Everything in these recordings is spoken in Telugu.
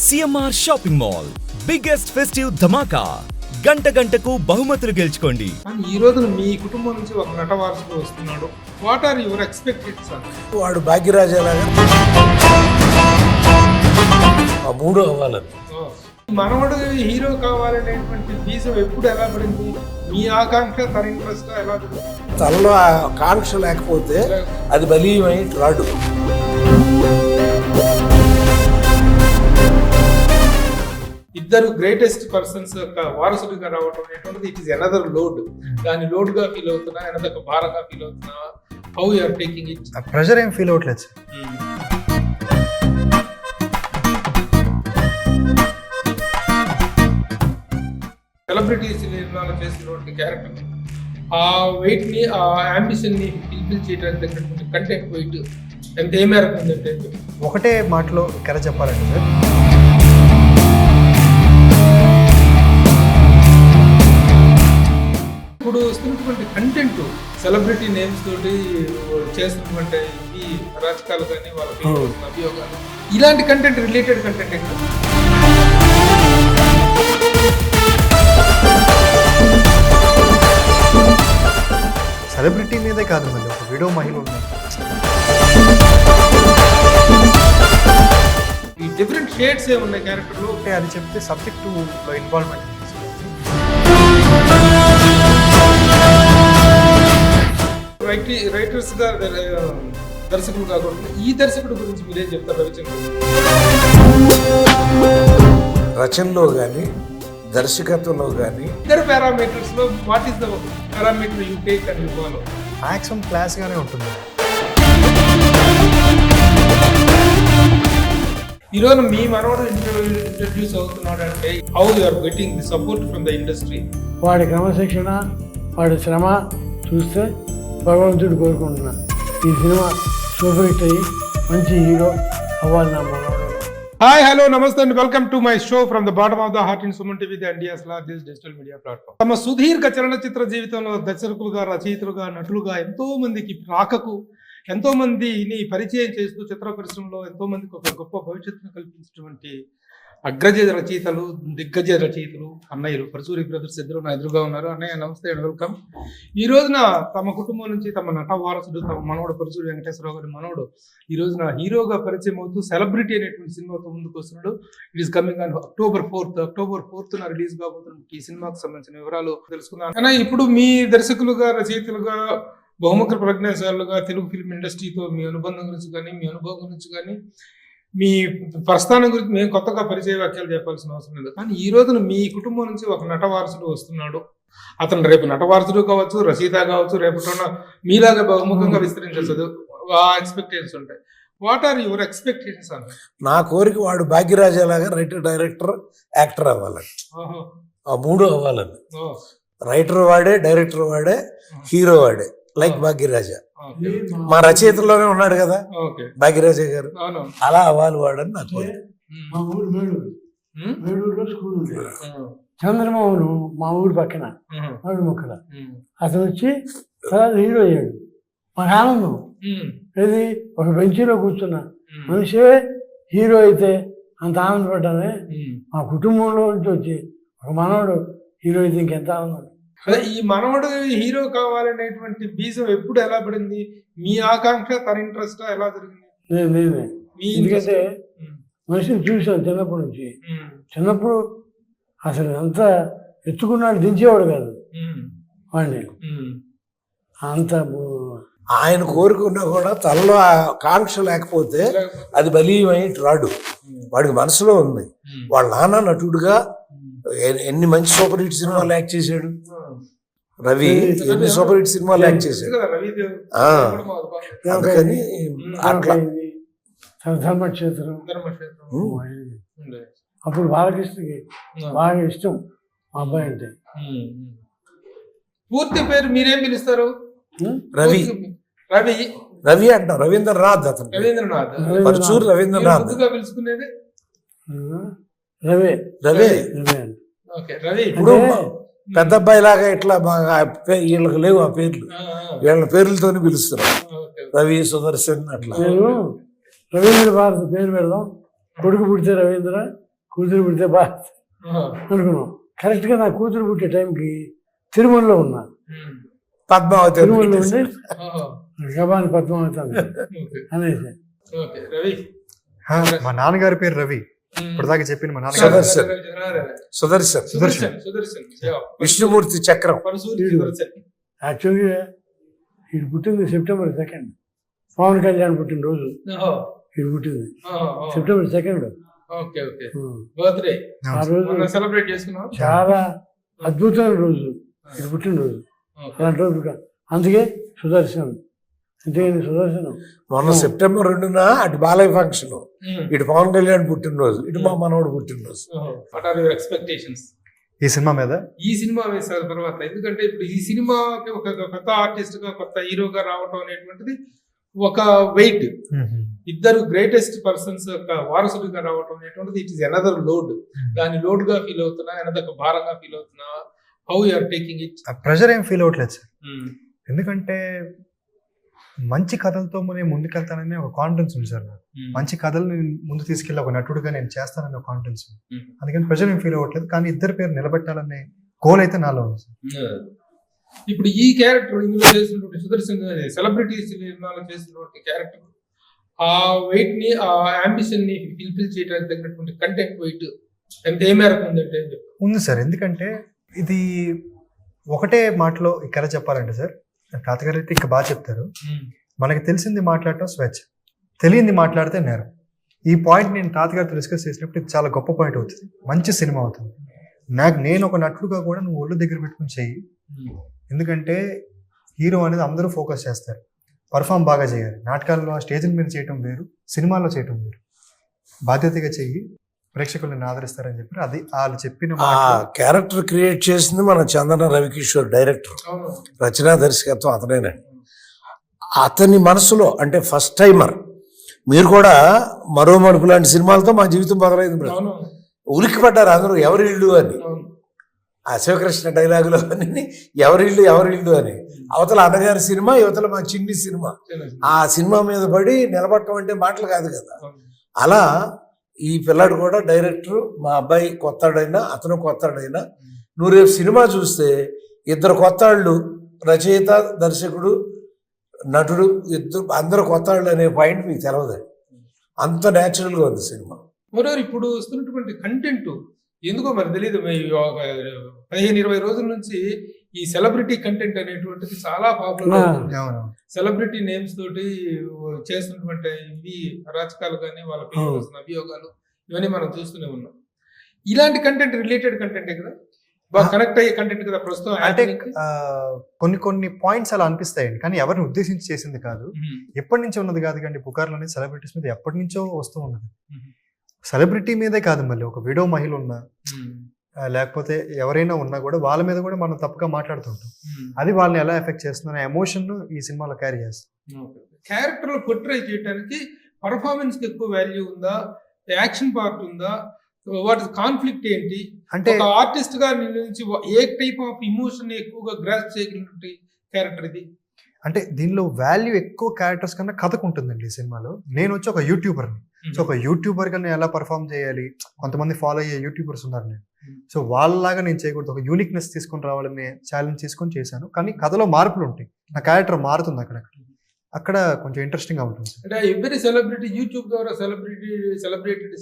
CMR shopping mall biggest festive ధమాకా. గంటకు బహుమతులు గెలుచుకోండి. ఈ రోజు మీ కుటుంబం నుంచి ఒక నట వారసుడు వస్తున్నాడు. What are your expectations? వాడు భాగ్యరాజాలాగా ఆ మూడు అవ్వాలని. మనవడు హీరో కావాలనేటువంటి బీజం ఎప్పుడు ఎలా పడింది? మీ ఆకాంక్ష తన ఇంట్రెస్ట్ ఎలా పడింది? తనలో ఆ కాంక్ష లేకపోతే అది బలీయమై రాడు. ఇద్దరు గ్రేటెస్ట్ పర్సన్స్ యొక్క వారసుడిగా రావడం అనేటువంటిది ఇట్ ఈస్ అనదర్ లోడ్. దాని లోడ్ గా ఫీల్ అవుతున్నా, అనదర్ భారంగా ఫీల్ అవుతున్నా? How you are taking it? Pressure ఏం ఫీల్ అవ్వట్లేదు సార్. సెలబ్రిటీ సినిమాలో చేసినటువంటి క్యారెక్టర్ ఆ వెయిట్ ని, ఆ అంబిషన్ ని ఫుల్ఫిల్ చేయడానికి తగినటువంటి కంటెంట్ వెయిట్ ఎంత ఏ మేరకు ఉందంటే ఒకటే మాటలో కథ చెప్పాలంటే సార్, ఇప్పుడు వస్తున్నటువంటి కంటెంట్ సెలబ్రిటీ నేమ్స్ తోటి చేస్తున్నటువంటి ఈ రాజకాలు కానీ వాళ్ళ అభియోగాలు, ఇలాంటి కంటెంట్ రిలేటెడ్ కంటెంట్ ఏంటి? సెలబ్రిటీ మీదే కాదు, మళ్ళీ ఒక వీడియో మహిళ ఉంది. ఈ డిఫరెంట్ షేడ్స్ ఏ ఉన్నాయి క్యారెక్టర్లో. అది చెప్తే సబ్జెక్టు ఇన్వాల్వ్మెంట్. రైటర్స్ గా దర్శకులు కాకుండా ఈ దర్శకుడు గురించి మీరేం చెప్తారు రవిచంద్ర? రచనలో కానీ దర్శకత్వంలో కానీ ఇద్దరు పారామీటర్స్ లో what is the parameter you take and follow? Maximum class గానే ఉంటుంది. ఈరోజు మీ మనవడు ఇంట్రడ్యూస్ అవుతున్నాడు అంటే how you are getting the support from the industry? వాడి క్రమశిక్షణ, వాడి శ్రమ చూస్తే భగవంతుడు కోరుకుంటున్నా ఈ సినిమా సూపర్ హిట్ అయ్యి మంచి హీరో అవ్వాలి నా మనవడు. హాయ్, హలో, నమస్తే and welcome to my show from the bottom of the heart in Suman TV, the India's largest digital media platform. తమ సుదీర్ఘ చలనచిత్ర జీవితంలో దర్శకులుగా, రచయితలుగా, నటులుగా ఎంతో మందికి రాకకు, ఎంతో మందిని పరిచయం చేస్తూ చిత్ర పరిశ్రమలో ఎంతో మందికి ఒక గొప్ప భవిష్యత్తును కల్పించినటువంటి అగ్రజ రచయితలు, దిగ్గజ రచయితలు అన్నయ్యలు పరచూరి బ్రదర్స్ ఇద్దరు నా ఎదురుగా ఉన్నారు. అన్నయ్య నమస్తే అండ్ వెల్కమ్. ఈ రోజున తమ కుటుంబం నుంచి తమ నట వారసుడు, తమ మనవడు పరచూరి వెంకటేశ్వరరావు గారి మనవడు ఈ రోజున హీరోగా పరిచయం అవుతూ సెలబ్రిటీ అనేటువంటి సినిమాతో ముందుకు వస్తున్నాడు. It is coming on October 4th release కాబోతున్న ఈ సినిమాకు సంబంధించిన వివరాలు తెలుసుకుందాం. కానీ ఇప్పుడు మీ దర్శకులుగా, రచయితలుగా, బహుముఖ ప్రజ్ఞాశాలుగా తెలుగు ఫిల్మ్ ఇండస్ట్రీతో మీ అనుబంధం గురించి కానీ, మీ అనుభవం గురించి కానీ, మీ ప్రస్థానం గురించి మేము కొత్తగా పరిచయ వ్యాఖ్యలు చెప్పాల్సిన అవసరం లేదు. కానీ ఈ రోజున మీ కుటుంబం నుంచి ఒక నట వారసుడు వస్తున్నాడు. అతను రేపు నట వారసుడు కావచ్చు, రచయిత కావచ్చు, రేపటిన మీలాగా బహుముఖంగా విస్తరించదు. ఆ ఎక్స్పెక్టేషన్స్ ఉంటాయి. వాట్ ఆర్ యువర్ ఎక్స్పెక్టేషన్స్ అన్న? నా కోరిక వాడు భాగ్యరాజాలాగా రైటర్, డైరెక్టర్, యాక్టర్ అవ్వాలని. ఆ మూడు అవ్వాలని. రైటర్ వాడే, డైరెక్టర్ వాడే, హీరో వాడే, లైక్ భాగ్యరాజా. మా రచయితలోనే ఉన్నాడు కదా భాగ్యరాజా గారు, అలా అవ్వాలి వాడని నా కోరిక. మా ఊరు మేడూరులో స్కూల్ ఉంది. చంద్రమోహన్ మా ఊరు పక్కన వాడు మొక్కల అతను వచ్చి తర్వాత హీరో అయ్యాడు. మాకు ఆనందం. ఇది ఒక బెంచీలో కూర్చున్న మనిషే హీరో అయితే అంత ఆనందపడ్డానే. మా కుటుంబంలో నుంచి వచ్చి ఒక మనవడు హీరో అయితే ఇంకెంత ఆనందం. అదే ఈ మనవడు హీరో కావాలనేటువంటి బీజం ఎప్పుడు ఎలా పడింది? మీ ఆకాంక్ష తన ఇంట్రెస్ట్ ఎలా జరిగింది? నేనే ఎందుకంటే మనిషిని చూసాను చిన్నప్పటి నుంచి. చిన్నప్పుడు అసలు అంత ఎత్తుకున్నాడు, దించేవాడు కాదు వాడిని. అంత ఆయన కోరుకున్నా కూడా తనలో ఆ కాంక్ష లేకపోతే అది బలీయమై రాడు. వాడికి మనసులో ఉంది. వాళ్ళ నాన్న నటుడుగా ఎన్ని మంచి సూపర్ హిట్ సినిమాలు యాక్ట్ చేశాడు. రవి ఎన్ని సూపర్ హిట్ సినిమాలు యాక్ట్ చేశాడు. అందుకని అట్లా ధర్మక్షేత్రం అప్పుడు బాలకృష్ణకి బాగా ఇష్టం మా అబ్బాయి అంటే. పూర్తి పేరు మీరేం పిలుస్తారు? రవి. రవి రవి అంటాం. రవీంద్రనాథ్. అతను రవీంద్రనాథ్. పరచూరు రవీంద్రనాథ్. పిలుచుకునేది రవే. రవి. రవి ఇప్పుడు పెద్ద అబ్బాయి లాగా ఇట్లా వీళ్ళకి లేవు ఆ పేర్లు, వీళ్ళ పేర్లతోనే పిలుస్తున్నారు. రవి, సుదర్శన్ అట్లా. రవీంద్ర భారతి పేరు పెడదాం, కొడుకు పుడితే రవీంద్ర, కూతురు పుడితే బాగా అనుకున్నాం. కరెక్ట్గా నా కూతురు పుట్టే టైంకి తిరుమలలో ఉన్నా. పద్మావతి తిరుమలలో ఉండి గబాని పద్మావతి అనేసి. మా నాన్నగారి పేరు రవి. ఇప్పటిదాకా చెప్పింది మా నాన్నగారు సుదర్శన్ విష్ణుమూర్తి చక్రం. యాక్చువల్గా ఇది పుట్టింది సెప్టెంబర్ 2nd. పవన్ కళ్యాణ్ పుట్టినరోజు ఇది పుట్టింది సెప్టెంబర్ 2nd. ఆ రోజు సెలబ్రేట్ చేసుకున్నాం. చాలా అద్భుతమైన రోజు ఇది పుట్టినరోజు. అలాంటి రోజు అందుకే సుదర్శన్. అంతేగాని సుదర్శనం మొన్న సెప్టెంబర్ 2న అటు బాలయ్య ఫంక్షన్, ఇటు పవన్ కళ్యాణ్ పుట్టినరోజు, ఇటు మా మనవడు పుట్టినరోజు. వాట్ ఆర్ యువర్ ఎక్స్పెక్టేషన్స్ ఈ సినిమా మీద? ఈ సినిమా వేసిన తర్వాత, ఎందుకంటే ఇప్పుడు ఈ సినిమాకి ఒక కొత్త ఆర్టిస్ట్ గా, కొత్త హీరోగా రావటం అనేటువంటిది ఒక వెయిట్. ఇద్దరు గ్రేటెస్ట్ పర్సన్స్ యొక్క వారసుడిగా రావటం అనేటువంటిది ఇట్ ఈస్ అనదర్ లోడ్. దాని లోడ్ గా ఫీల్ అవుతున్నా, అనదర్ భారంగా ఫీల్ అవుతున్నా? How you are taking it? Pressure ఏం ఫీల్ అవ్వట్లేదు సార్. ఎందుకంటే మంచి కథలతో నేను ముందుకెళ్తానని ఒక కాన్ఫిడెన్స్ ఉంది సార్ నాకు. మంచి కథలు నేను ముందు తీసుకెళ్ళి ఒక నటుడుగా నేను చేస్తానని ఒక కాన్ఫిడెన్స్ ఉంది. అందుకని ప్రెషర్ ఏం ఫీల్ అవ్వట్లేదు. కానీ ఇద్దరు పేరు నిలబెట్టాలనే గోల్ అయితే నాలో ఉంది సార్. ఇప్పుడు ఈ క్యారెక్టర్ ఇందులో చేసినటువంటి సుదర్శన్ సెలబ్రిటీ సినిమాలో చేసినటువంటి క్యారెక్టర్ ఆ వెయిట్ ని, ఆ అంబిషన్ ని ఫిల్ఫిల్ చేయడానికి తగినటువంటి కంటెంట్ వెయిట్ ఎంత ఏ మేరకు ఉందంటే ఉంది సార్. ఎందుకంటే ఇది ఒకటే మాటలో ఇక్కడ చెప్పాలంటే సార్, తాతగారు అయితే ఇంకా బాగా చెప్తారు. మనకి తెలిసింది మాట్లాడటం స్వేచ్ఛ, తెలియంది మాట్లాడితే నేరం. ఈ పాయింట్ నేను తాతగారితో డిస్కస్ చేసినప్పుడు ఇది చాలా గొప్ప పాయింట్ అవుతుంది. మంచి సినిమా అవుతుంది. నేను ఒక నటుడుగా కూడా నువ్వు ఒళ్ళు దగ్గర పెట్టుకుని చెయ్యి. ఎందుకంటే హీరో అనేది అందరూ ఫోకస్ చేస్తారు, పర్ఫామ్ బాగా చేయాలి. నాటకాల్లో స్టేజ్ మీద చేయటం వేరు, సినిమాల్లో చేయటం వేరు. బాధ్యతగా చెయ్యి, ప్రేక్షకులను ఆదరిస్తారని చెప్పి అది వాళ్ళు చెప్పిన క్యారెక్టర్ క్రియేట్ చేసింది మన చందన రవికిషోర్, డైరెక్టర్, రచనా దర్శకత్వం అతనేనండి. అతని మనసులో అంటే ఫస్ట్ టైమర్. మీరు కూడా మరో మడుపు లాంటి సినిమాలతో మా జీవితం మొదలైంది. ఉలిక్కి పడ్డారు అందరూ ఎవరిళ్ళు అని. ఆ శివకృష్ణ డైలాగులో అని ఎవరిళ్ళు అని. అవతల అన్నగారి సినిమా, యువతల మా చిన్ని సినిమా. ఆ సినిమా మీద పడి నిలబడటం అంటే మాటలు కాదు కదా. అలా ఈ పిల్లాడు కూడా డైరెక్టర్, మా అబ్బాయి కొత్తాడైనా అతను కొత్తాడైనా, నువ్వు రేపు సినిమా చూస్తే ఇద్దరు కొత్తాళ్ళు, రచయిత, దర్శకుడు, నటుడు, ఇద్దరు అందరు కొత్తాళ్ళు అనే పాయింట్ మీకు తెలవదండి. అంత న్యాచురల్గా ఉంది సినిమా. మరోరు ఇప్పుడు వస్తున్నటువంటి కంటెంట్ ఎందుకో మరి తెలియదు. 15-20 రోజుల నుంచి ఈ సెలబ్రిటీ కంటెంట్ అనేటువంటిది చాలా పాపులర్. సెలబ్రిటీ నేమ్స్ తోటి చేస్తున్నటువంటి ఇవి అరాచకాలు కానీ, వాళ్ళ వస్తున్న అభియోగాలు ఇవన్నీ మనం చూస్తూనే ఉన్నాం. ఇలాంటి కంటెంట్ రిలేటెడ్ కంటెంటే కదా, బాగా కనెక్ట్ అయ్యే కంటెంట్ కదా ప్రస్తుతం. అంటే కొన్ని పాయింట్స్ అలా అనిపిస్తాయండి, కానీ ఎవరిని ఉద్దేశించి చేసింది కాదు. ఎప్పటి నుంచో ఉన్నది కాదు కానీ పుకార్లు అనేది సెలబ్రిటీస్ మీద ఎప్పటి నుంచో వస్తూ ఉన్నది. సెలబ్రిటీ మీదే కాదు, మళ్ళీ ఒక విడో మహిళ ఉన్నా లేకపోతే ఎవరైనా ఉన్నా కూడా వాళ్ళ మీద కూడా మనం తప్పుగా మాట్లాడుతుంటాం. అది వాళ్ళని ఎలా ఎఫెక్ట్ చేస్తుందనే ఎమోషన్ ఈ సినిమాలో క్యారీ చేస్తాం. క్యారెక్టర్ లో పోర్ట్రే చేయడానికి పర్ఫార్మెన్స్ కి ఎక్కువ వాల్యూ ఉందా, యాక్షన్ పార్ట్ ఉందా, వాటి కాన్ఫ్లిక్ట్ ఏంటి? అంటే ఆర్టిస్ట్ గా నుంచి ఏ టైప్ ఆఫ్ ఇమోషన్ ఎక్కువగా గ్రాస్ చేయగలిగినటువంటి క్యారెక్టర్ ఇది? అంటే దీనిలో వాల్యూ ఎక్కువ క్యారెక్టర్స్ కన్నా కథకు ఉంటుందండి ఈ సినిమాలో. నేను వచ్చి ఒక యూట్యూబర్ని. సో ఒక యూట్యూబర్ గా నేను ఎలా పర్ఫామ్ చేయాలి, కొంతమంది ఫాలో అయ్యే యూట్యూబర్స్ ఉన్నారు నేను. సో వాళ్ళలాగా నేను చేయకూడదు, ఒక యూనిక్నెస్ తీసుకొని రావాలని ఛాలెంజ్ తీసుకొని చేశాను. కానీ కథలో మార్పులు ఉంటాయి, నా క్యారెక్టర్ మారుతుంది అక్కడ కొంచెం ఇంట్రెస్టింగ్ గా ఉంటుంది. అంటే ఎవ్రీ సెలబ్రిటీ యూట్యూబ్ ద్వారా సెలబ్రిటెడ్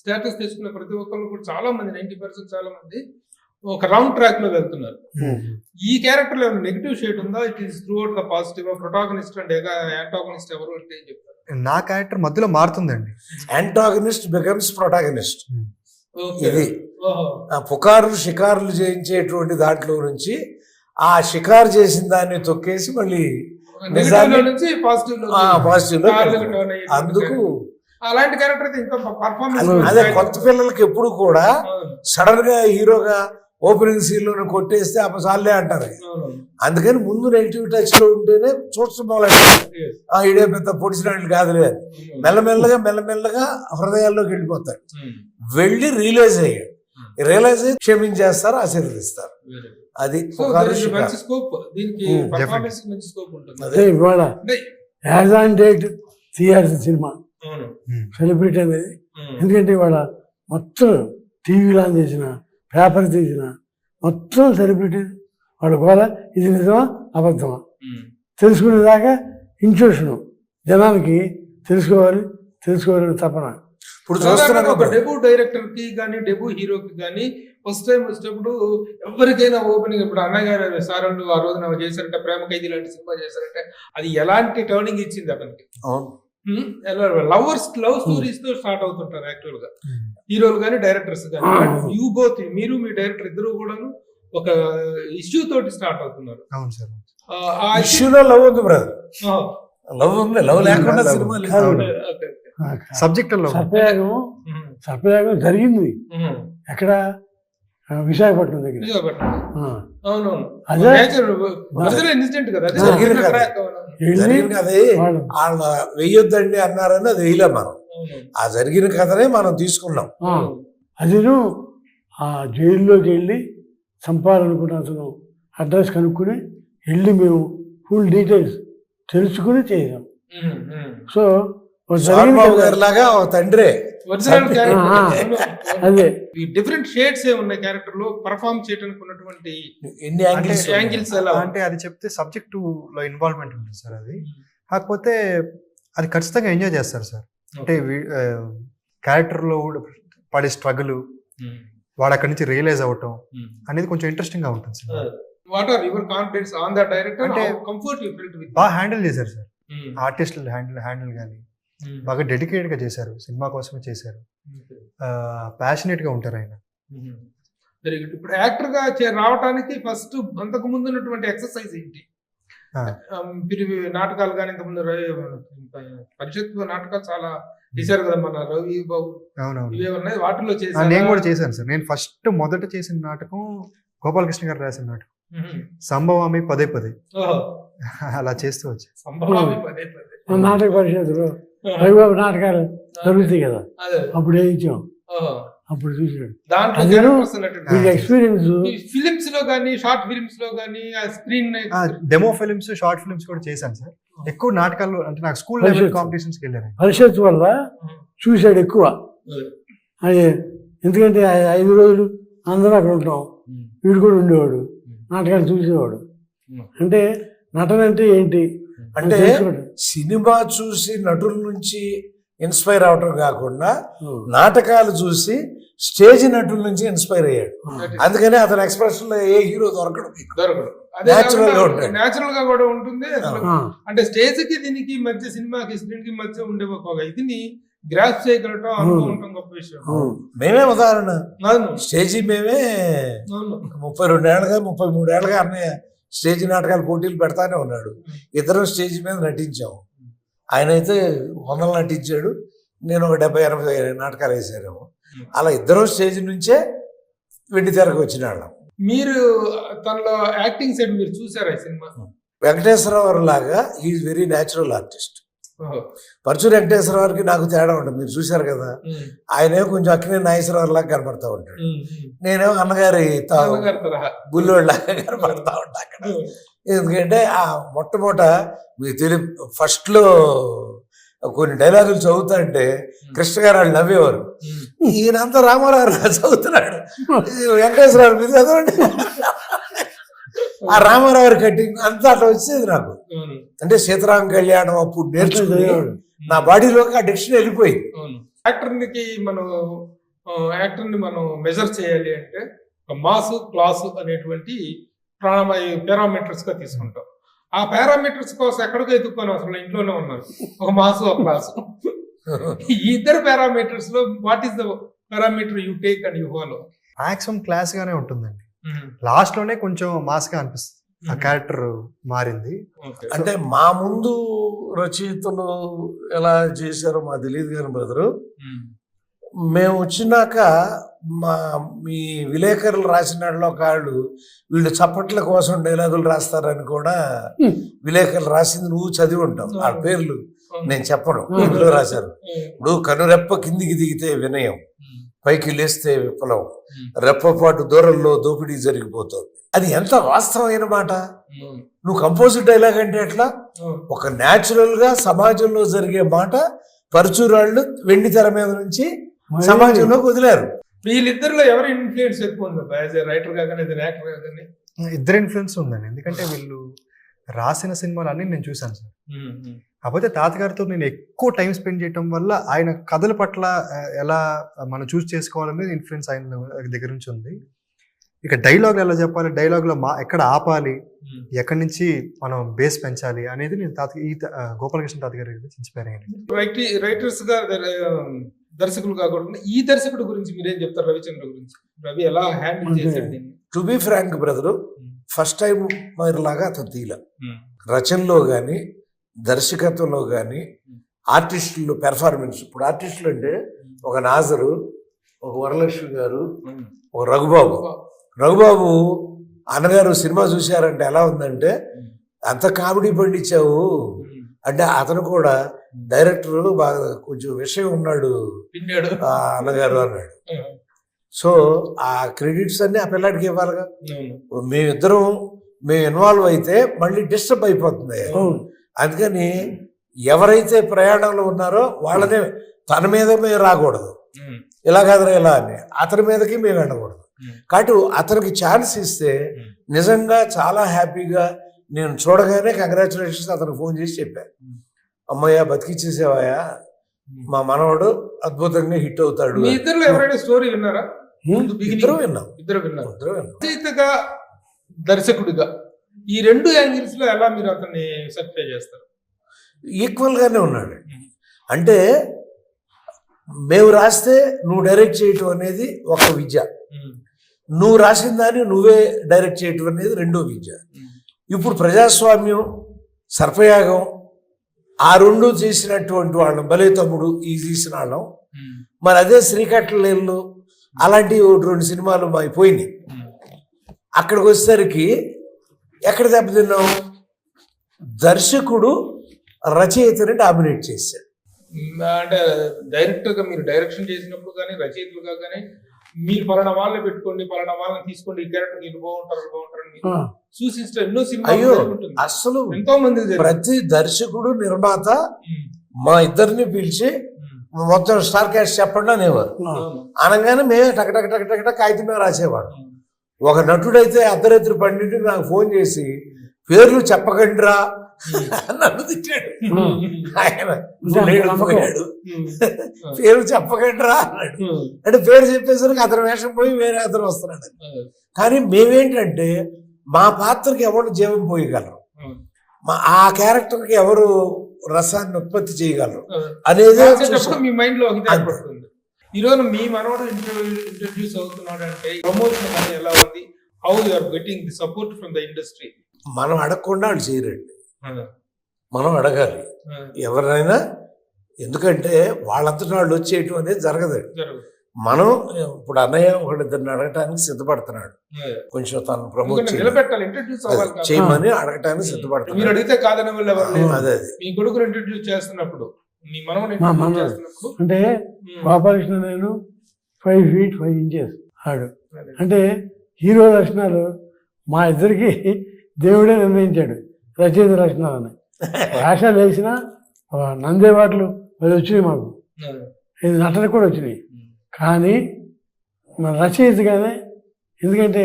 స్టేటస్ తెచ్చుకున్న ప్రతి ఒక్కరు కూడా చాలా మంది 90% చాలా మంది ఒక రౌండ్ ట్రాక్ లో వెళ్తున్నారు. ఈ క్యారెక్టర్ లో ఏమైనా నెగిటివ్ షేడ్ ఉందా? It is through out the positive. Protagonist and antagonist ఎవరు అంటే ఏం చెప్తారు? నా క్యారెక్టర్ మధ్యలో మారుతుందండి. Antagonist becomes protagonist. ఇది పుకారు షికారులు చేయించేటువంటి దాంట్లో నుంచి ఆ షికారు చేసిన దాన్ని తొక్కేసి మళ్ళీ పాజిటివ్. అందుకు అలాంటి క్యారెక్టర్ ఇంకా పర్ఫార్మెన్స్ అదే కొత్త పిల్లలకి ఎప్పుడు కూడా సడన్ గా హీరోగా ఓపెనింగ్ సీన్ లో కొట్టేస్తే అపసాలే అంటారు. అందుకని ముందు నెగిటివ్ టచ్ లో ఉంటేనే చూడటం మొదలెట్టారు. ఇడే పెద్ద పొడిచినట్లు కాదులే, మెల్లమెల్లగా హృదయాల్లోకి వెళ్ళిపోతాడు. వెళ్ళి రియలైజ్ అయ్యి క్షమించేస్తారు, ఆశీర్వదిస్తారు. అది అదే ఇవాళ యాజ్ ఆన్ డేట్ తీయాల్సిన సినిమా సెలబ్రిటీ అనేది. ఎందుకంటే ఇవాళ మొత్తం టీవీలో ఆన్ చేసిన, పేపర్ తీసిన, మొత్తం సెలబ్రిటీ వాళ్ళ గోల. ఇది నిజమా అబద్ధమా తెలుసుకునేదాకా ఇంట్యూషను జనానికి తెలుసుకోవాలని తపన. ఇప్పుడు చూస్తున్నాను ఒక డెబ్యూ డైరెక్టర్ కి కానీ డెబ్యూ హీరోకి కానీ ఫస్ట్ టైం వచ్చినప్పుడు ఎవరికైనా ఓపెనింగ్, ఇప్పుడు అన్నగారు సారండు ఆ రోజున చేశారంటే ప్రేమ ఖైదీ లాంటి సినిమా చేశారంటే అది ఎలాంటి టర్నింగ్ ఇచ్చింది అతనికి. లవ్ స్టోరీస్ తో స్టార్ట్ అవుతుంటారు యాక్చువల్ గా హీరోలు కానీ డైరెక్టర్స్ కానీ. యూ బోత్, మీరు మీ డైరెక్టర్ ఇద్దరు కూడా ఒక ఇష్యూ తోటి స్టార్ట్ అవుతున్నారు. అవును సార్. ఆ ఇష్యూలో లవ్ ఉంది బ్రదర్, లవ్ ఉంది, లవ్ లేకుండా సినిమా సబ్జెక్ట్ సర్పయాగం జరిగింది ఎక్కడ, విశాఖపట్నం దగ్గర. అదే వాళ్ళ వెయ్యొద్దండి అన్నారని అది వేయలేం మనం. ఆ జరిగిన కథనే మనం తీసుకున్నాం. అదిను ఆ జైల్లోకి వెళ్ళి చంపాలనుకున్న అతను అడ్రస్ కనుక్కుని వెళ్ళి మేము ఫుల్ డీటెయిల్స్ తెలుసుకుని చేసాం. సో లాగా తండ్రే అదే డిఫరెంట్ షేడ్స్ ఏ ఉన్నాయి క్యారెక్టర్ లో పర్ఫార్మ్ చేయడానికి ఉన్నటువంటి యాంగిల్స్ ఎలా అంటే అది చెప్తే సబ్జెక్ట్ లో ఇన్వాల్వ్మెంట్ ఉంటుంది సార్. అది కాకపోతే అది ఖచ్చితంగా ఎంజాయ్ చేస్తారు సార్. అంటే క్యారెక్టర్ లో పడే స్ట్రగుల్, వాడు అక్కడి నుంచి రియలైజ్ అవ్వటం అనేది కొంచెం ఇంట్రెస్టింగ్ గా ఉంటుంది sir. What are your confidence on the director? అంటే కంఫర్ట్ యు ఫెల్ట్ విత్ బాగా హ్యాండిల్ చేశారు సార్. ఆర్టిస్టులు హ్యాండిల్ కానీ బాగా డెడికేటెడ్ గా చేశారు, సినిమా కోసమే చేశారు, ప్యాషనేట్ గా ఉంటారు ఆయన. Very good. ఇప్పుడు యాక్టర్ గా రావడానికి ఫస్ట్ అంతకు ముందు ఉన్నటువంటి ఎక్సర్సైజ్ ఏంటి? నాటకాలు కానీ ఇంతకుముందు పరిషత్ నాటకాలు చాలా చేశారు కదా మన రవి బాబు. అవునవును, వాటిలో నేను కూడా చేశాను సార్. నేను ఫస్ట్ మొదట చేసిన నాటకం గోపాలకృష్ణ గారు రాసిన నాటకం సంభవామి పదే పదే. అలా చేస్తూ వచ్చా. నాటక పరిషత్తులో రవిబాబు నాటకాలు జరుగుతాయి కదా, అప్పుడు వేయించాం. అప్పుడు చూసాడు ఎక్స్పీరియన్స్. ఫిలిమ్స్ లో కానీ షార్ట్ ఫిలిమ్స్ లో కానీ screen demo films, short films కూడా చేశాను సార్. ఎక్కువ నాటకాలు అంటే నాకు స్కూల్ లెవెల్ కాంపిటీషన్స్కి వెళ్ళాను. పరిషత్ వల్ల చూశాడు ఎక్కువ. అది ఎందుకంటే 5 రోజులు అందరూ అక్కడ ఉంటాం, వీడు కూడా ఉండేవాడు, నాటకాలు చూసేవాడు. అంటే నటన అంటే ఏంటి అంటే సినిమా చూసి నటుల నుంచి ఇన్స్పైర్ అవటం కాకుండా నాటకాలు చూసి స్టేజ్ నటుల నుంచి ఇన్స్పైర్ అయ్యాడు. అందుకని అతని ఎక్స్ప్రెషన్ లో ఏ హీరో దొరకడు. నేచురల్ గా కూడా ఉంటుంది. అంటే స్టేజ్ కి దీనికి మధ్య, సినిమాకి స్క్రీన్ కి మధ్య ఉండే ఒక ఇదిని గ్రాస్ చేయగలటం అనుకుంటాం గొప్ప విషయం. మేమే ఉదాహరణ, స్టేజీ మేమే 32 ఏళ్ళగా 33 ఏళ్ళగా అన్నయ్య స్టేజ్ నాటకాలు పోటీలు పెడతానే ఉన్నాడు. ఇద్దరం స్టేజ్ మీద నటించాము. ఆయన అయితే 100 నటించాడు, నేను ఒక 70-80 నాటకాలు వేసానేమో. అలా ఇద్దరం స్టేజ్ నుంచే వెండి తెరకు వచ్చిన వాళ్ళం. మీరు తనలో యాక్టింగ్ సైడ్ మీరు చూసారా ఈ సినిమా? వెంకటేశ్వరరావు లాగా is very natural artist. Paruchuri వెంకటేశ్వరరావుకి నాకు తేడా ఉంటుంది, మీరు చూశారు కదా. ఆయనే కొంచెం అక్కినే నాగేశ్వరరావు లాగా కనపడతా ఉంటాడు, నేనేమో అన్నగారి బుల్లోళ్ళలాగా కనపడతా ఉంటా అక్కడ. ఎందుకంటే ఆ మొట్టమొదట మీకు తెలియ ఫస్ట్ లో కొన్ని డైలాగులు చదువుతా అంటే కృష్ణ గారు వాళ్ళు నవ్వేవారు. ఈయనంతా రామారావు గారు చదువుతున్నాడు, వెంకటేశ్వరరావు మీద చదవండి. ఆ రామారావు కటింగ్ అంతా అట్లా వచ్చేది నాకు. అంటే సీతారాం కళ్యాణం అప్పుడు నేర్చుకుని నా బాడీలోకి ఆ డిక్షన్ వెళ్ళిపోయింది. యాక్టర్ని మనం మెజర్ చేయాలి అంటే మాస్, క్లాస్ అనేటువంటి పారామీటర్స్ గా తీసుకుంటాం. ఆ పారామీటర్స్ కోసం ఎక్కడికో ఎత్తుక్కొని అసలు ఇంట్లోనే ఉన్నారు, ఒక మాస్, ఒక క్లాస్. ఈ ఇద్దరు పారామీటర్స్ లో what is the parameter you take and you follow? Maximum class గానే ఉంటుందండి. లాస్ట్ లోనే కొంచెం మాస్ గా అనిపిస్తుంది, ఆ క్యారెక్టర్ మారింది. అంటే మా ముందు రచయితలు ఎలా చేశారో మాకు తెలియదు కానీ బ్రదరు, మేము వచ్చినాక మీ విలేకరులు రాసిన వాళ్ళు వీళ్ళు చప్పట్ల కోసం డైలాగులు రాస్తారని కూడా విలేకరులు రాసింది నువ్వు చదివి ఉంటావు. ఆ పేర్లు నేను చెప్పను, ఇందులో రాశారు. ఇప్పుడు కనురెప్ప కిందికి దిగితే వినయం, పైకి లేస్తే విప్లవం, రెప్పపాటు దూరంలో దోపిడీ జరిగిపోతుంది. అది ఎంత వాస్తవమైన మాట. నువ్వు కంపోజిట్ డైలాగ్ అంటే ఎట్లా? ఒక న్యాచురల్ గా సమాజంలో జరిగే మాట పరచూరాళ్ళు వెండి తెర మీద నుంచి సమాజంలోకి వదిలేరు. వీళ్ళిద్దరిలో ఎవరు ఇన్ఫ్లుయెన్స్ ఎక్కువ ఉంది యాజ్ ఏ రైటర్ గా కానీ యాక్టర్ గా కానీ? ఇద్దరు ఇన్ఫ్లుయెన్స్ ఉందండి, ఎందుకంటే వీళ్ళు రాసిన సినిమాలు అన్ని నేను చూశాను సార్. కాకపోతే తాతగారితో నేను ఎక్కువ టైం స్పెండ్ చేయడం వల్ల ఆయన కథల పట్ల ఎలా మనం చూస్ చేసుకోవాలనేది ఇన్ఫ్లుయెన్స్ ఆయన దగ్గర నుంచి ఉంది. ఇక డైలాగ్ ఎలా చెప్పాలి, డైలాగ్లో ఎక్కడ ఆపాలి, ఎక్కడి నుంచి మనం బేస్ పెంచాలి అనేది నేను గోపాలకృష్ణ తాతగారి ఇన్స్పైర్ అయ్యాను. రైటర్స్ గా దర్శకులు కాకుండా ఈ దర్శకుడు గురించి మీరేం చెప్తారు? రవిచంద్ర గురించి, రవి ఎలా హ్యాండిల్ చేశాడు దీన్ని? To be frank brother, first time లాగా అతను తీల రచనలో కానీ దర్శకత్వంలో కానీ ఆర్టిస్టులు పెర్ఫార్మెన్స్. ఇప్పుడు ఆర్టిస్టులు అంటే ఒక నాజరు, ఒక వరలక్ష్మి గారు, ఒక రఘుబాబు అన్నగారు సినిమా చూశారంటే ఎలా ఉందంటే అంత కామెడీ పండించావు అంటే అతను కూడా డైరెక్టర్ బాగా కొంచెం విషయం ఉన్నాడు అన్నగారు అన్నాడు. సో ఆ క్రెడిట్స్ అన్ని ఆ పిల్లాడికి ఇవ్వాలిగా. మేము ఇన్వాల్వ్ అయితే మళ్ళీ డిస్టర్బ్ అయిపోతుంది. అందుకని ఎవరైతే ప్రయాణంలో ఉన్నారో వాళ్ళనే తన మీద మేము రాకూడదు, ఇలా కాదు ఇలా అని అతని మీదకి మేము వెళ్ళకూడదు. కాబట్టి అతనికి ఛాన్స్ ఇస్తే నిజంగా చాలా హ్యాపీగా నేను చూడగానే కంగ్రాచులేషన్స్ అతనికి ఫోన్ చేసి చెప్పాను, అమ్మయ్య బతికిచ్చేసేవాయా, మా మనవడు అద్భుతంగా హిట్ అవుతాడు. మీ ఇద్దరు ఎవరైనా స్టోరీ విన్నారా? ఇద్దరు విన్నాం. రచయితగా దర్శకుడిగా ఈ రెండు యాంగిల్స్ లో ఎలా మీరు అతన్ని సర్టిఫై చేస్తారు? ఈక్వల్ గానే ఉన్నాడు. అంటే మేము రాస్తే నువ్వు డైరెక్ట్ చేయటం అనేది ఒక విద్య, నువ్వు రాసిన దాన్ని నువ్వే డైరెక్ట్ చేయటం అనేది రెండో విద్య. ఇప్పుడు ప్రజాస్వామ్యం, సర్పయాగం ఆ రెండు చేసినటువంటి వాళ్ళం, బలే తమ్ముడు ఈ తీసిన వాళ్ళం. మరి అదే శ్రీకట్లేళ్ళు అలాంటి 2 సినిమాలు పోయినాయి. అక్కడికి వచ్చేసరికి ఎక్కడ దెబ్బతిన్నాం? దర్శకుడు రచయితని డామినేట్ చేశాడు. అంటే డైరెక్టర్ గా మీరు డైరెక్షన్ చేసినప్పుడు కానీ రచయితలుగా కానీ మీరు పలానా వాళ్ళని పెట్టుకోండి, పలానా వాళ్ళని తీసుకోండి, ఈ క్యారెక్టర్ మీరు బాగుంటారని సూచిస్తే ఎన్నో సినిమాలు అసలు ఎంతో మంది ప్రతి దర్శకుడు నిర్మాత మా ఇద్దరిని పిలిచి మొత్తం స్టార్ క్యాస్ట్ చెప్పండి అనేవారు. అనగానే మేమే టక టక టక టక కాగితం మీద రాసేవాడు. ఒక నటుడైతే అర్ధరాత్రి 12కి నాకు ఫోన్ చేసి పేర్లు చెప్పకండిరా నన్ను తిట్టాడు. ఆయన పోయాడు, పేరు చెప్పకండిరా అన్నాడు. అంటే పేరు చెప్పేసరికి అతని వేషం పోయి వేరే అతను వస్తున్నాడు. కానీ మేమేంటంటే మా పాత్రకి ఎవరు జీవం పోయగలరు, ఆ క్యారెక్టర్కి ఎవరు రసాన్ని ఉత్పత్తి చేయగలరు అనేది మీ మైండ్ లో ఈరోజు మీ మనవడు ఇంట్రడ్యూస్ అవుతున్నాడు అంటే ప్రమోషన్ అనేది ఎలా ఉంది? How you are getting the support from the industry? మనం అడగకుండా వాళ్ళు చేయరండి, మనం అడగాలి ఎవరైనా. ఎందుకంటే వాళ్ళంతటా వాళ్ళు వచ్చేయటం అనేది జరగదు. మనం ఇప్పుడు అన్నయ్య ఒకళ్ళిద్దరిని అడగటానికి సిద్ధపడుతున్నాడు, కొంచెం తను ప్రమోట్ చేయమని అడగటానికి సిద్ధపడుతున్నాడు. మీరు అడిగితే కాదని అదే మీ కొడుకుని ఇంట్రడ్యూస్ చేస్తున్నప్పుడు మీ మనవని అంటే గోపాలకృష్ణ నేను 5 feet 5 inches ఆడు. అంటే హీరో లక్షణాలు మా ఇద్దరికి దేవుడే నిర్ణయించాడు, రచయిత లక్షణాలని. వేషాలు వేసిన నందేవాట్లు అది వచ్చినాయి మాకు, ఇది నటన కూడా వచ్చినాయి. కానీ మన రచయితగానే, ఎందుకంటే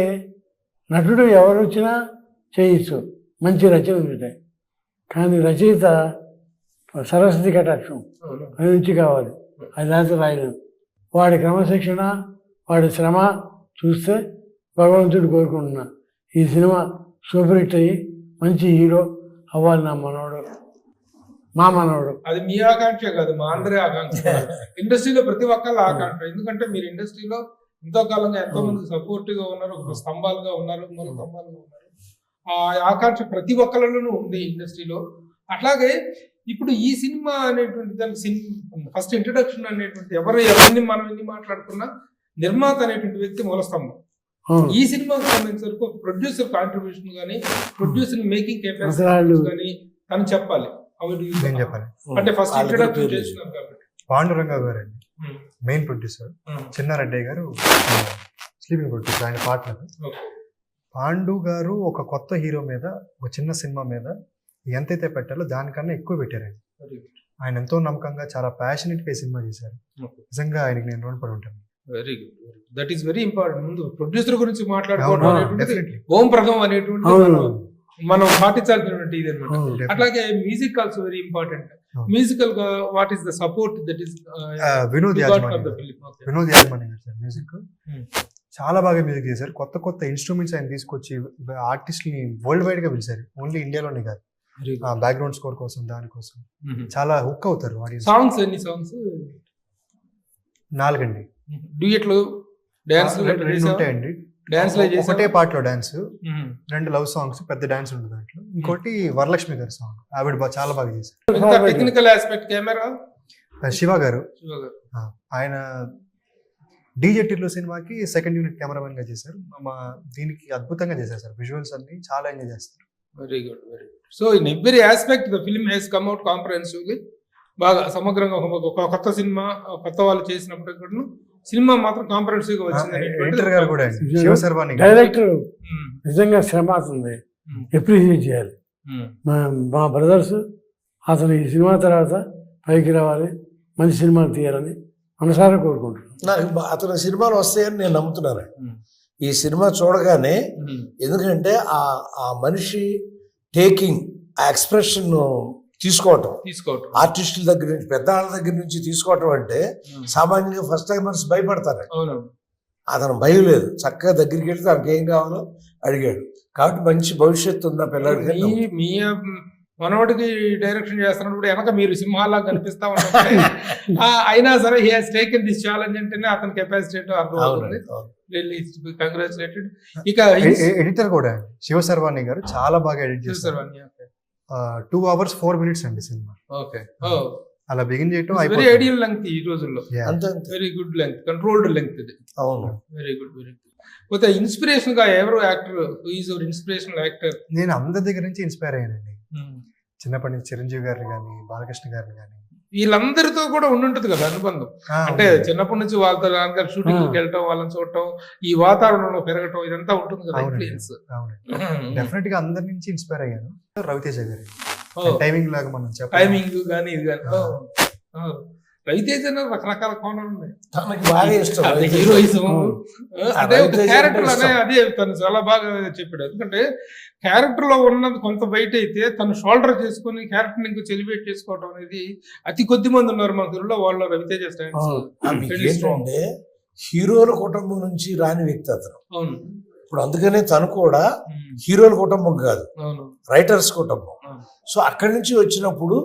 నటుడు ఎవరు వచ్చినా చేయొచ్చు, మంచి రచనలు ఉంటాయి. కానీ రచయిత సరస్వతి కటాక్షం అది నుంచి కావాలి, అది దాంతో రాయలేదు. వాడి క్రమశిక్షణ, వాడి శ్రమ చూస్తే భగవంతుడు కోరుకుంటున్నా ఈ సినిమా సూపర్ హిట్ అయ్యి మంచి హీరో అవ్వాలి నా మనవడు, మా మనవడు. అది మీ ఆకాంక్ష కాదు, మా అందరి ఆకాంక్ష. ఇండస్ట్రీలో ప్రతి ఒక్కళ్ళ ఆకాంక్ష. ఎందుకంటే మీరు ఇండస్ట్రీలో ఎంతో కాలంగా ఎంతో మంది సపోర్టివ్ గా ఉన్నారు, స్తంభాలుగా ఉన్నారు, మూల స్తంభాలుగా ఉన్నారు. ఆ ఆకాంక్ష ప్రతి ఒక్కళ్ళలోనూ ఉంది ఇండస్ట్రీలో. అట్లాగే ఇప్పుడు ఈ సినిమా అనేటువంటి దానికి ఫస్ట్ ఇంట్రడక్షన్ అనేటువంటి ఎవరిని మనం ఎన్ని మాట్లాడుకున్నా నిర్మాత అనేటువంటి వ్యక్తి మూల స్తంభం. ఈ సినిమాకి సంబంధించిన వరకు ప్రొడ్యూసర్ కాంట్రిబ్యూషన్ కానీ ప్రొడ్యూసర్ మేకింగ్ కెపాసిటీ కానీ తను చెప్పాలి. నేను చెప్పాలి అంటే ఫస్ట్ ఇంట్రడక్షన్ చేస్తున్నారు కాబట్టి పాండురంగ గారు అండి మెయిన్ ప్రొడ్యూసర్, చిన్నారెడ్డి గారు స్లీపింగ్ ప్రొడ్యూసర్, ఆయన పార్ట్నర్. పాండు గారు ఒక కొత్త హీరో మీద, ఒక చిన్న సినిమా మీద ఎంతైతే పెట్టాలో దానికన్నా ఎక్కువ పెట్టారండి. ఆయన ఎంతో నమ్మకంగా చాలా ప్యాషనెట్గా ఈ సినిమా చేశారు. Okay. నిజంగా ఆయనకి నేను రుణపడి ఉంటాను. Very good, that is very important. ముందు ప్రొడ్యూసర్ గురించి మాట్లాడుకోవడం అవును, అనేటువంటిది definitely. ఓం ప్రథం అనేటువంటి అవును. మనం పాటించాల్సినటువంటి ఇది అనమాట. Definitely. అట్లాగే మ్యూజిక్ ఆల్సో వెరీ ఇంపార్టెంట్. అవును. మ్యూజికల్ గా what is the support that is Vinod యాజమాన్య గారు. ఫిలిం? వినోద్ యాజమాన్య గారు సార్ మ్యూజిక్ Hmm. చాలా బాగా మ్యూజిక్ చేశారు. కొత్త కొత్త ఇన్స్ట్రుమెంట్స్ ఆయన తీసుకొచ్చి ఆర్టిస్ట్ని వరల్డ్ వైడ్ గా పిలిచారు. ఓన్లీ ఇండియాలోనే కాదు, బ్యాక్గ్రౌండ్ స్కోర్ కోసం దానికోసం చాలా హుక్ అవుతారు ఆడియన్స్. సాంగ్స్ ఎన్ని సాంగ్స్? 4 అండి. డ్యూయట్లు, డాన్స్ 2 ఉంటాయండి. డాన్స్ లో ఒకటే పాటలో డాన్స్, 2 లవ్ సాంగ్స్, పెద్ద డాన్స్ ఉంది దాంట్లో. ఇంకోటి వరలక్ష్మి గారి సాంగ్, ఆవిడ చాలా బాగా చేశారు. టెక్నికల్ ఆస్పెక్ట్ కెమెరా శివ గారు, శివ గారు. ఆయన డీజే టిల్లు సినిమాకి సెకండ్ యూనిట్ కెమెరామెన్ గా చేశారు. దీనికి అద్భుతంగా చేశారు సార్. విజువల్స్ అన్ని చాలా ఎంజాయ్ చేస్తారు. Very good, very good. So in every aspect the film he's come out comprehensively. బాగా సమగ్రంగా ఒక కొత్త సినిమా, కొత్త వాళ్ళు చేసినప్పుడు కూడా సినిమా మాత్రం కాంప్రహెన్సివ్ గా వచ్చింది. ఎడిటర్ గారు కూడా అండి, శివ శర్వాణి గారు. డైరెక్టర్ నిజంగా శ్రమ అవుతుంది, అప్రిషియేట్ చేయాలి. మా బ్రదర్స్ అతను ఈ సినిమా తర్వాత పైకి రావాలి, మంచి సినిమాలు తీయాలని మనసారా కోరుకుంటున్నాను. నాకు అతని సినిమాలు వస్తాయని నేను నమ్ముతున్నాను. ఈ సినిమా చూడగానే, ఎందుకంటే ఆ మనిషి టేకింగ్, ఆ ఎక్స్ప్రెషన్ తీసుకోవటం, ఆర్టిస్టుల దగ్గర నుంచి, పెద్ద వాళ్ళ దగ్గర నుంచి తీసుకోవటం అంటే సామాన్యంగా ఫస్ట్ టైమర్స్ భయపడతారు. అతను భయం లేదు, చక్కగా దగ్గరికి వెళ్తే తనకి ఏం కావాలో అడిగాడు. కాబట్టి మంచి భవిష్యత్తు ఉందా పిల్లడికి. మీ మనోడికి డైరెక్షన్ చేస్తున్నప్పుడు వెనక మీరు సింహాలా కనిపిస్తా ఉంటారు. అయినా సరే he has taken this challenge అంటేనే అతని కెపాసిటీ అర్థం అవుతుంది. కంగ్రాచులేటెడ్. ఇక ఎడిటర్ కూడా శివ శర్వాణి గారు చాలా బాగా ఎడిట్ చేస్తారు. 2 hours 4 minutes అండి సినిమా. ఓకే, అలా బిగిన్ చేయటం వెరీ ఐడియల్ లెంగ్త్ ఈ రోజుల్లో. Very good length, controlled length ఇది. అవును, వెరీ గుడ్, వెరీ గుడ్. పోతే ఇన్స్పిరేషన్ గా ఎవరు actor, is your inspirational actor? నేను అందరి దగ్గర నుంచి ఇన్స్పైర్ అయ్యానండి. చిన్నప్పటి నుంచి చిరంజీవి గారిని కానీ, బాలకృష్ణ గారిని కానీ, వీళ్ళందరితో కూడా ఉండుంటది కదా అనుబంధం. అంటే చిన్నప్పటి నుంచి వాళ్ళతో నాన్నగారు షూటింగ్ వెళ్ళటం, వాళ్ళని చూడటం, ఈ వాతావరణంలో పెరగటం, ఇదంతా ఉంటుంది కదా ఇన్ఫ్లుయెన్స్. డెఫినెట్ గా అందరి నుంచి ఇన్స్పైర్ అయ్యాను. రవితేజ గారి టైమింగ్ లాగా మనం చెప్పాలి, టైమింగ్ కానీ ఇది కానీ. రవితేజ రకరకాల కోణాలు ఉన్నాయి. తనకి బాగా ఇష్టం హీరోయిజం, అదే ఒక క్యారెక్టర్ అనే అదే తను చాలా బాగా చెప్పాడు. ఎందుకంటే క్యారెక్టర్ లో ఉన్నది కొంత బయట అయితే తను షోల్డర్ చేసుకుని క్యారెక్టర్ ఇంకా సెలిబ్రేట్ చేసుకోవడం అనేది అతి కొద్ది మంది ఉన్నారు మన ఊరిలో. వాళ్ళు రవితేజ ఏంటంటే హీరోల కుటుంబం నుంచి రాని వ్యక్తి అతను. అవును, ఇప్పుడు అందుకనే తను కూడా హీరోల కుటుంబం కాదు, రైటర్స్ కుటుంబం. సో అక్కడి నుంచి వచ్చినప్పుడు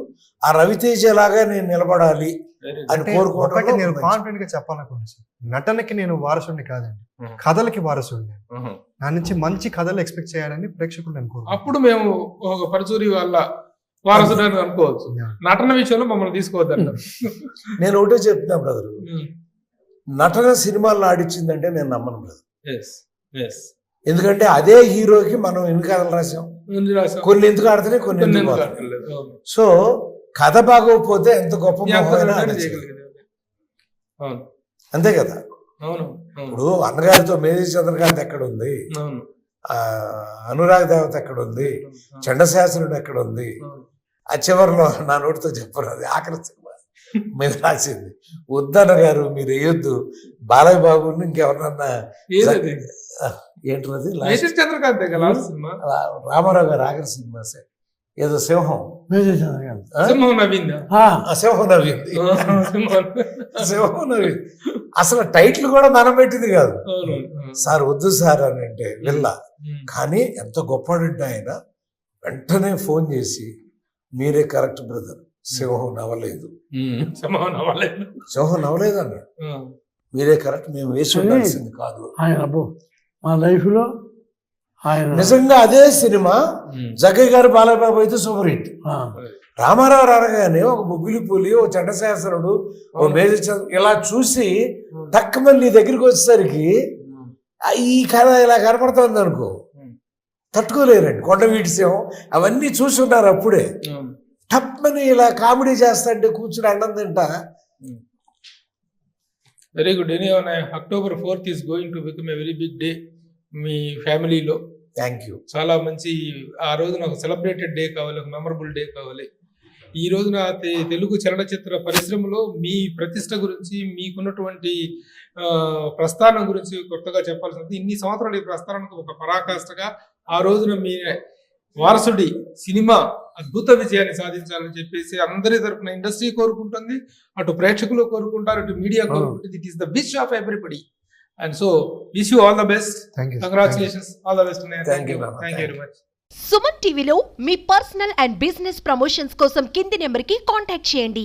ఆ రవితేజ లాగా నేను నిలబడాలి అని కోరుకోవడం. నేను కాన్ఫిడెంట్ గా చెప్పాలనుకున్నాను సార్, నటనకి నేను వారసుడిని కాదండి, కథలకి వారసుడిని. నా నుంచి మంచి కథలు ఎక్స్పెక్ట్ చేయాలని ప్రేక్షకులు అనుకోరు. అప్పుడు మేము ఒక పరచూరి వాళ్ళ వారసుడు అని అనుకోవచ్చు. నటన విషయంలో మమ్మల్ని తీసుకోవద్దంట. నేను ఒకటే చెప్తున్నా బ్రదర్, నటన సినిమాల్లో ఆడిచ్చిందంటే నేను నమ్మను బ్రదర్. ఎందుకంటే అదే హీరోకి మనం ఎన్ని కథలు రాసాం, కొన్ని ఎందుకు ఆడుతున్నాయి, కొన్ని ఎందుకు ఆడలేదు. సో కథ బాగోకపోతే ఎంత గొప్ప అంతే కదా. ఇప్పుడు అన్నగారితో మేజర్ చంద్రకాంత్ ఎక్కడ ఉంది, అనురాగ్ దేవత ఎక్కడ ఉంది, చండశాస్త్రుడు ఎక్కడ ఉంది. ఆ చివరిలో నా నోటితో చెప్పరు, అది ఆఖరి సినిమా మీద రాసింది. వద్దన్న గారు మీరు వేయొద్దు, బాలయ్య బాబుని ఇంకెవరన్నా ఏంటది చంద్రకాంత్ రామారావు గారు ఆఖరి సినిమా సార్ ఏదో సింహం, సింహం నవ్వింది. సింహం నవ్వింది. అసలు టైటిల్ కూడా మనం పెట్టింది కాదు సార్, వద్దు సార్ అని అంటే వెళ్ళ. కానీ ఎంత గొప్పడంటే ఆయన వెంటనే ఫోన్ చేసి మీరే కరెక్ట్ బ్రదర్, సింహం నవ్వలేదు, సింహం నవ్వలేదు అన్నాడు. మీరే కరెక్ట్, మేము వేసి ఉండాల్సింది కాదు. మా లైఫ్ లో నిజంగా అదే సినిమా జగ్గయ్య గారు బాలయ్య బాబు అయితే సూపర్ హిట్. రామారావు రాగానే ఒక బొబ్బిలి పులి, ఓ చండశాస్త్రుడు, ఓ మేజర్ చంద్ర ఇలా చూసి తక్కువ నీ దగ్గరికి వచ్చేసరికి ఈ కథ ఇలా కనపడుతుంది అనుకో, తట్టుకోలేరండి. కొండవీటి సింహం అవన్నీ చూసి ఉన్నారు అప్పుడే. టప్పని ఇలా కామెడీ చేస్తాంటే కూర్చుని అన్నం తింటా. Very good. October 4th is going to become a very big day మీ ఫ్యామిలీలో. Thank you. చాలా మంచి, ఆ రోజున ఒక సెలబ్రేటెడ్ డే కావాలి, ఒక మెమరబుల్ డే కావాలి. ఈ రోజున తెలుగు చలనచిత్ర పరిశ్రమలో మీ ప్రతిష్ట గురించి, మీకున్నటువంటి ప్రస్థానం గురించి కొత్తగా చెప్పాల్సింది. ఇన్ని సంవత్సరాలు ఈ ప్రస్థానానికి ఒక పరాకాష్ఠగా ఆ రోజున మీ వారసుడి సినిమా అద్భుత విజయాన్ని సాధించాలని చెప్పేసి అందరి తరపున ఇండస్ట్రీ కోరుకుంటుంది, అటు ప్రేక్షకులు కోరుకుంటారు, అటు మీడియా కోరుకుంటుంది. It is the wish of everybody. And so wish you all the best. Thank you. Congratulations. All the best. Thank you, Mama. Thank you very much. Suman టీవీలో మీ పర్సనల్ అండ్ బిజినెస్ ప్రమోషన్స్ కోసం కింది నెంబర్కి కాంటాక్ట్ చేయండి.